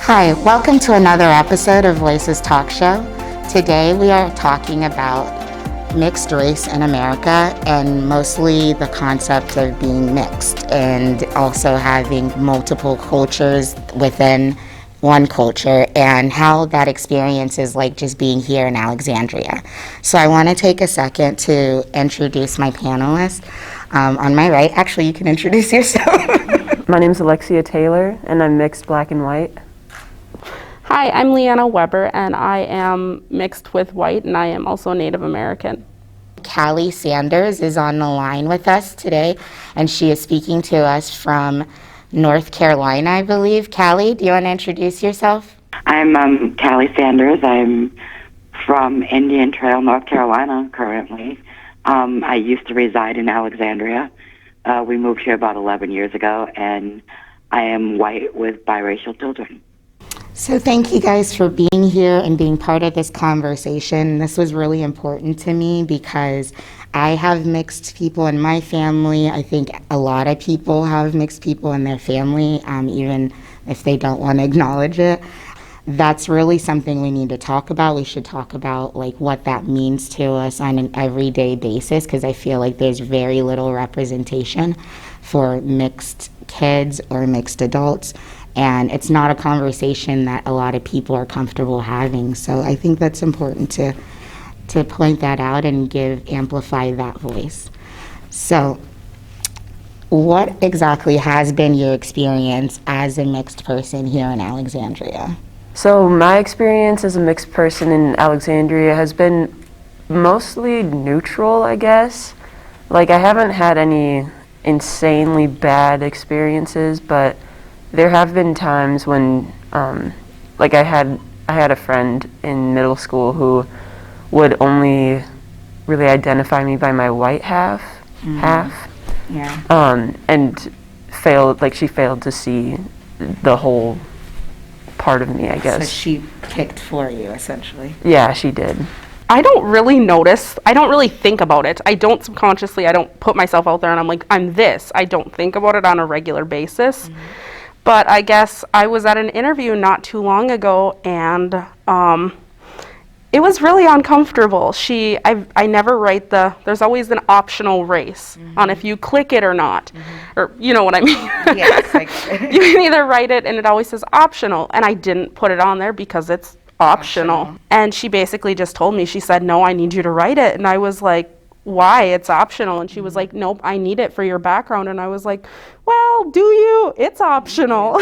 Hi, welcome to another episode of Voices Talk Show. Today we are talking about mixed race in America and mostly the concept of being mixed and also having multiple cultures within one culture and how that experience is like just being here in Alexandria. So I want to take a second to introduce my panelists. On my right, actually you can introduce yourself. My name is Alexia Taylor and I'm mixed black and white. Hi, I'm Leanna Weber, and I am mixed with white, and I am also Native American. Callie Sanders is on the line with us today, and she is speaking to us from North Carolina, I believe. Callie, do you want to introduce yourself? I'm Callie Sanders. I'm from Indian Trail, North Carolina, currently. I used to reside in Alexandria. We moved here about 11 years ago, and I am white with biracial children. So thank you guys for being here and being part of this conversation. This was really important to me because I have mixed people in my family. I think a lot of people have mixed people in their family, even if they don't want to acknowledge it. That's really something we need to talk about. We should talk about like what that means to us on an everyday basis, because I feel like there's very little representation for mixed kids or mixed adults. And it's not a conversation that a lot of people are comfortable having. So I think that's important to point that out and amplify that voice. So what exactly has been your experience as a mixed person here in Alexandria? So my experience as a mixed person in Alexandria has been mostly neutral, I guess. Like, I haven't had any insanely bad experiences, but there have been times when, like I had a friend in middle school who would only really identify me by my white half, Yeah. And she failed to see the whole part of me, I guess. So she picked for you, essentially. Yeah, she did. I don't really think about it. I don't put myself out there and I'm like, I'm this. I don't think about it on a regular basis. Mm-hmm. But I guess I was at an interview not too long ago, and it was really uncomfortable. I never write there's always an optional race on if you click it or not, or you know what I mean. Yes, you can either write it, and it always says optional, and I didn't put it on there because it's optional. And she basically just told me, she said, no, I need you to write it, and I was like, why? It's optional. And she was like, nope, I need it for your background. And I was like, well, do you? It's optional.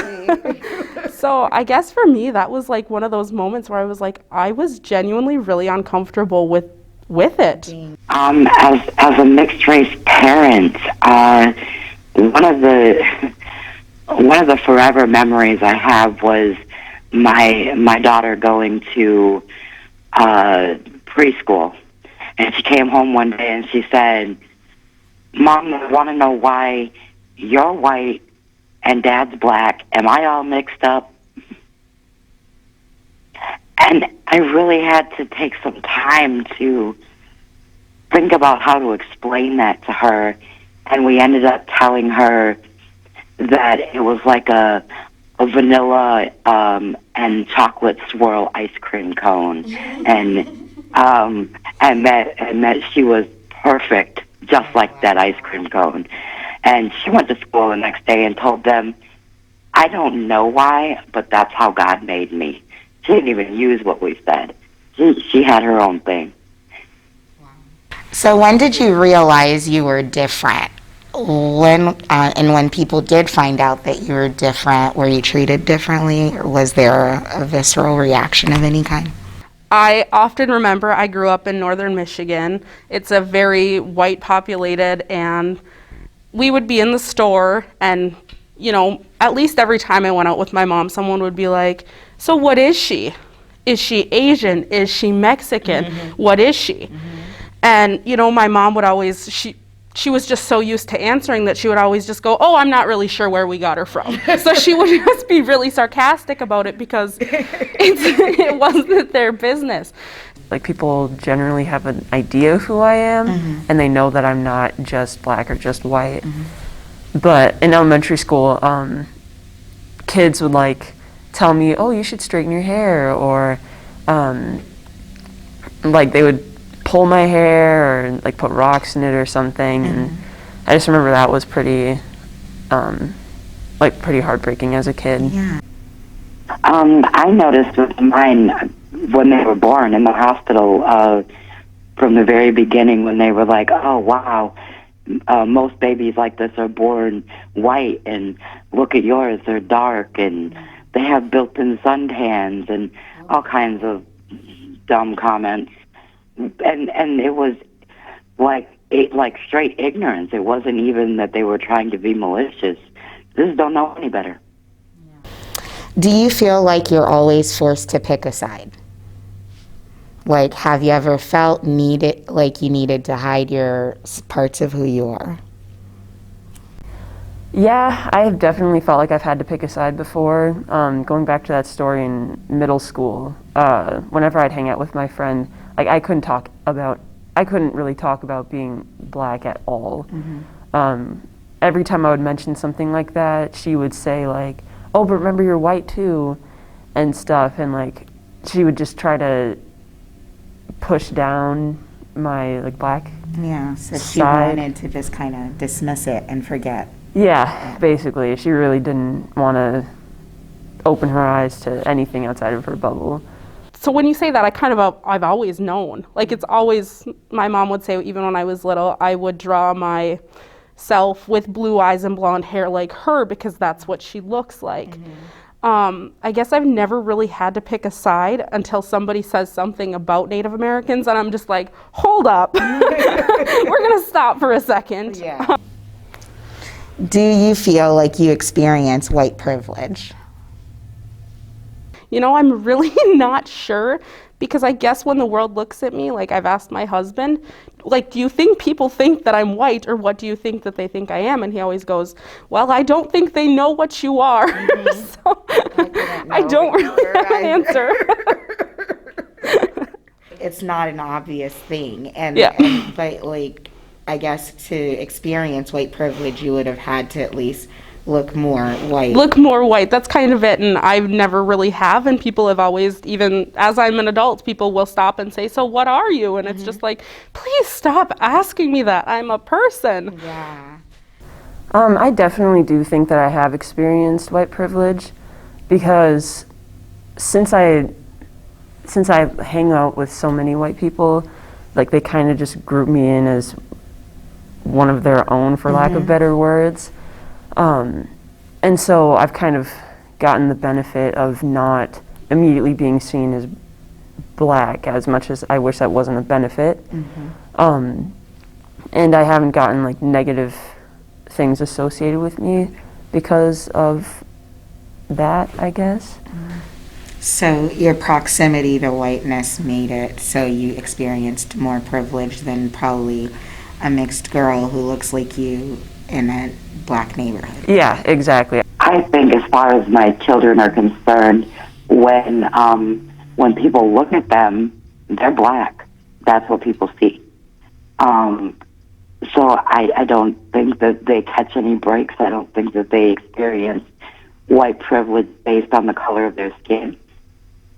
So I guess for me, that was like one of those moments where I was like, I was genuinely really uncomfortable with it. As a mixed race parent, one of the forever memories I have was my daughter going to preschool. And she came home one day and she said, Mom, I want to know why you're white and Dad's black. Am I all mixed up? And I really had to take some time to think about how to explain that to her. And we ended up telling her that it was like a vanilla and chocolate swirl ice cream cone. And that she was perfect, just like that ice cream cone. And she went to school the next day and told them, I don't know why, but that's how God made me. She didn't even use what we said. She had her own thing. So when did you realize you were different? When people did find out that you were different, were you treated differently, or was there a visceral reaction of any kind? I often remember I grew up in northern Michigan. It's a very white populated, and we would be in the store, and at least every time I went out with my mom, someone would be like, so what is she? Is she Asian? Is she Mexican? Mm-hmm. What is she? Mm-hmm. And my mom would always, she was just so used to answering that she would always just go, oh, I'm not really sure where we got her from. So she would just be really sarcastic about it because it wasn't their business. Like, people generally have an idea of who I am, and they know that I'm not just black or just white. But in elementary school, kids would tell me, oh, you should straighten your hair, or like they would pull my hair or like put rocks in it or something. And I just remember that was pretty pretty heartbreaking as a kid. Yeah. I noticed with mine when they were born in the hospital, from the very beginning, when they were like, oh, wow, most babies like this are born white, and look at yours, they're dark, and they have built-in suntans, and all kinds of dumb comments. And it was like straight ignorance. It wasn't even that they were trying to be malicious. They just don't know any better. Do you feel like you're always forced to pick a side? Like, have you ever felt like you needed to hide your parts of who you are? Yeah, I have definitely felt like I've had to pick a side before. Going back to that story in middle school, whenever I'd hang out with my friend, like I couldn't really talk about being black at all. Every time I would mention something like that, she would say like, oh, but remember you're white too, and stuff, and like she would just try to push down my like black Yeah, so she side. wanted to just kind of dismiss it and forget. Yeah, basically. She really didn't want to open her eyes to anything outside of her bubble. So when you say that, I've always known. Like, it's always, my mom would say, even when I was little, I would draw myself with blue eyes and blonde hair like her because that's what she looks like. I guess I've never really had to pick a side until somebody says something about Native Americans, and I'm just like, hold up. We're going to stop for a second. Yeah. Do you feel like you experience white privilege? You know, I'm really not sure, because I guess when the world looks at me, like I've asked my husband, like, do you think people think that I'm white, or what do you think that they think I am? And he always goes, well, I don't think they know what you are. So I don't really have an answer. It's not an obvious thing. But like, I guess to experience white privilege, you would have had to at least look more white. Look more white, that's kind of it, and I've never really have, and people have always, even as I'm an adult, people will stop and say, so what are you? And it's just like, please stop asking me that, I'm a person. Yeah. I definitely do think that I have experienced white privilege, because since I hang out with so many white people, like they kind of just group me in as one of their own, for lack of better words. And so I've kind of gotten the benefit of not immediately being seen as black, as much as I wish that wasn't a benefit. And I haven't gotten like negative things associated with me because of that, I guess. So your proximity to whiteness made it so you experienced more privilege than probably a mixed girl who looks like you in a black neighborhood. Yeah, exactly. I think as far as my children are concerned, when people look at them, they're black. That's what people see. So I don't think that they catch any breaks. I don't think that they experience white privilege based on the color of their skin.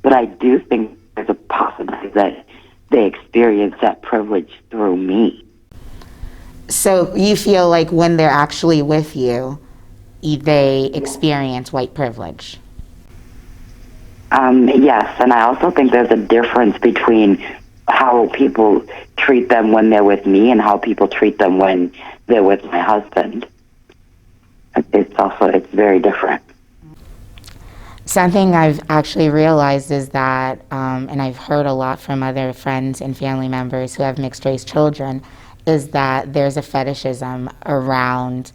But I do think there's a possibility that they experience that privilege through me. So you feel like when they're actually with you, they experience white privilege? Yes, and I also think there's a difference between how people treat them when they're with me and how people treat them when they're with my husband. It's very different. Something I've actually realized is that, and I've heard a lot from other friends and family members who have mixed race children, is that there's a fetishism around,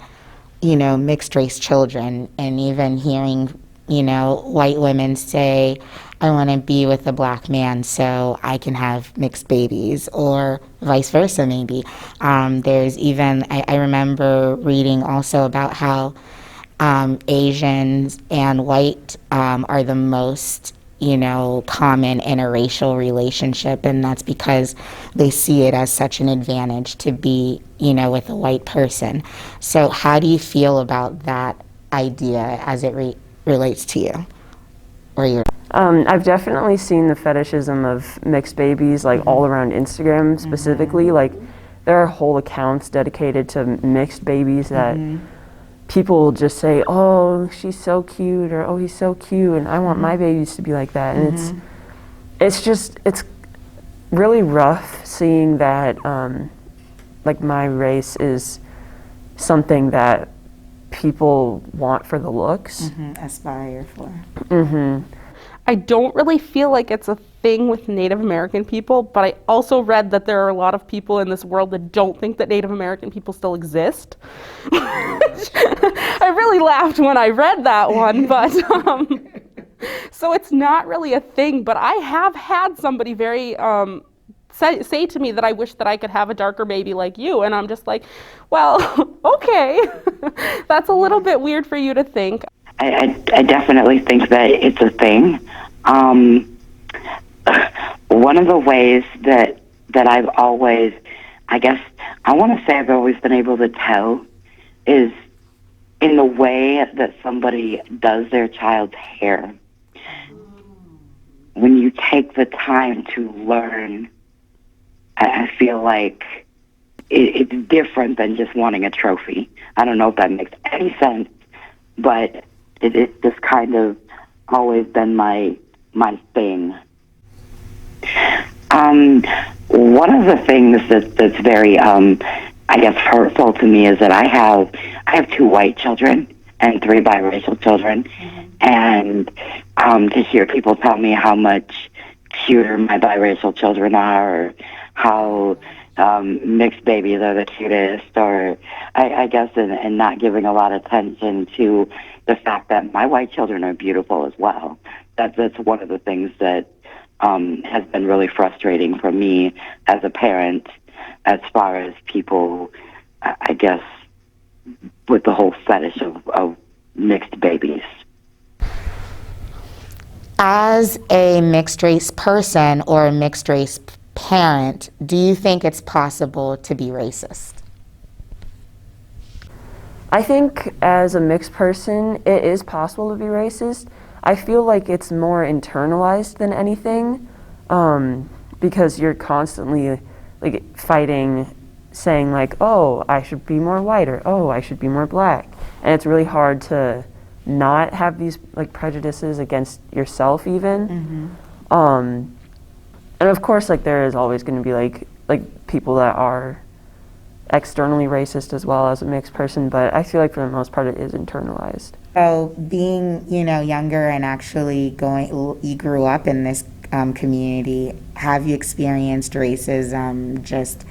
mixed race children, and even hearing, white women say, I want to be with a black man so I can have mixed babies, or vice versa maybe. There's even, I remember reading also about how Asians and white are the most, common interracial relationship, and that's because they see it as such an advantage to be, with a white person. So how do you feel about that idea as it relates to you? or your I've definitely seen the fetishism of mixed babies, like all around Instagram specifically. Like, there are whole accounts dedicated to mixed babies that people will just say, "Oh, she's so cute," or "Oh, he's so cute," and I want my babies to be like that. And it's really rough seeing that, like, my race is something that people want for the looks. aspire for. I don't really feel like it's a thing with Native American people, but I also read that there are a lot of people in this world that don't think that Native American people still exist. I really laughed when I read that one, but so it's not really a thing, but I have had somebody very say to me that I wish that I could have a darker baby like you, and I'm just like, well, okay. That's a little bit weird for you to think. I definitely think that it's a thing. One of the ways that I've always, I guess, I want to say I've always been able to tell is in the way that somebody does their child's hair. When you take the time to learn, I feel like it's different than just wanting a trophy. I don't know if that makes any sense, but it's just kind of always been my thing. One of the things that's very, I guess, hurtful to me is that I have 2 white children and 3 biracial children, and to hear people tell me how much cuter my biracial children are, or how mixed babies are the cutest, or I guess, and not giving a lot of attention to the fact that my white children are beautiful as well. That's one of the things that has been really frustrating for me as a parent, as far as people, I guess, with the whole fetish of mixed babies. As a mixed race person or a mixed race parent, do you think it's possible to be racist? I think as a mixed person, it is possible to be racist. I feel like it's more internalized than anything, because you're constantly like fighting, saying like, "Oh, I should be more white," or "Oh, I should be more black," and it's really hard to not have these like prejudices against yourself even. And of course, like, there is always going to be like people that are externally racist as well as a mixed person, but I feel like for the most part it is internalized. So being, younger and actually you grew up in this community, have you experienced racism just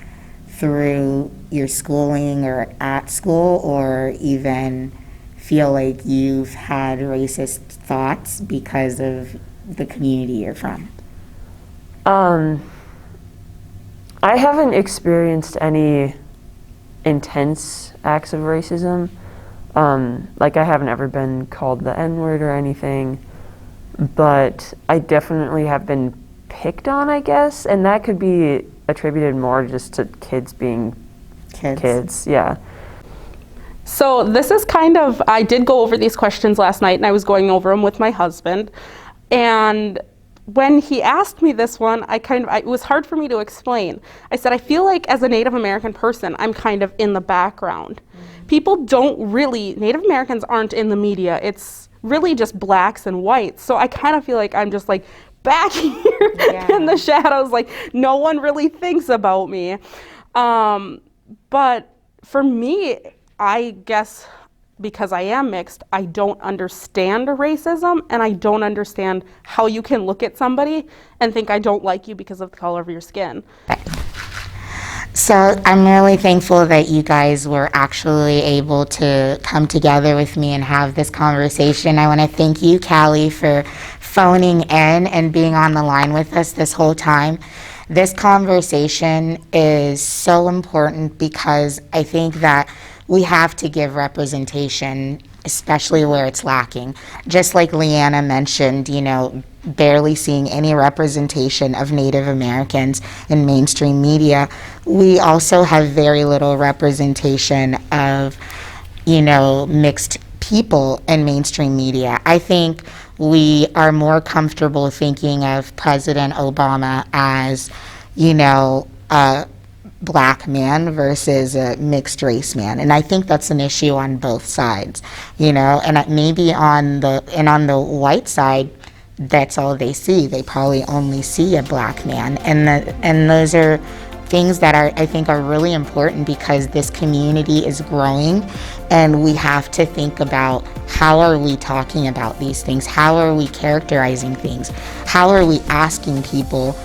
through your schooling or at school, or even feel like you've had racist thoughts because of the community you're from? I haven't experienced any intense acts of racism. Like, I haven't ever been called the N-word or anything, but I definitely have been picked on, I guess, and that could be attributed more just to kids being kids. Yeah. So this is kind of, I did go over these questions last night, and I was going over them with my husband, and when he asked me this one, it was hard for me to explain. I said, I feel like as a Native American person, I'm kind of in the background. People Native Americans aren't in the media. It's really just blacks and whites. So I kind of feel like I'm just like back here in the shadows, like no one really thinks about me. But for me, I guess, because I am mixed, I don't understand racism, and I don't understand how you can look at somebody and think I don't like you because of the color of your skin. So I'm really thankful that you guys were actually able to come together with me and have this conversation. I want to thank you, Callie, for phoning in and being on the line with us this whole time. This conversation is so important because I think that we have to give representation, especially where it's lacking. Just like Leanna mentioned, barely seeing any representation of Native Americans in mainstream media. We also have very little representation of, mixed people in mainstream media. I think we are more comfortable thinking of President Obama as, a black man versus a mixed race man, and I think that's an issue on both sides, and maybe on the white side, that's all they see. They probably only see a black man, and those are things that I think are really important because this community is growing, and we have to think about how are we talking about these things, how are we characterizing things, how are we asking people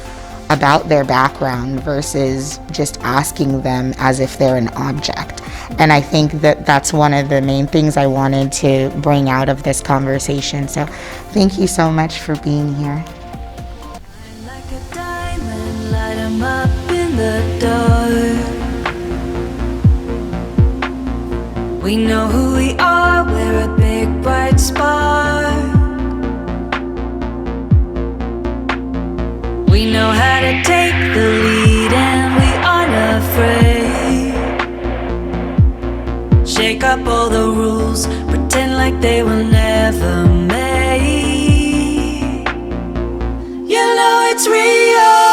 about their background versus just asking them as if they're an object. And I think that that's one of the main things I wanted to bring out of this conversation. So thank you so much for being here. Like a diamond, light 'em up in the dark. We know who we are, we're a big bright spark. We know how to take the lead and we aren't afraid. Shake up all the rules, pretend like they were never made. You know it's real.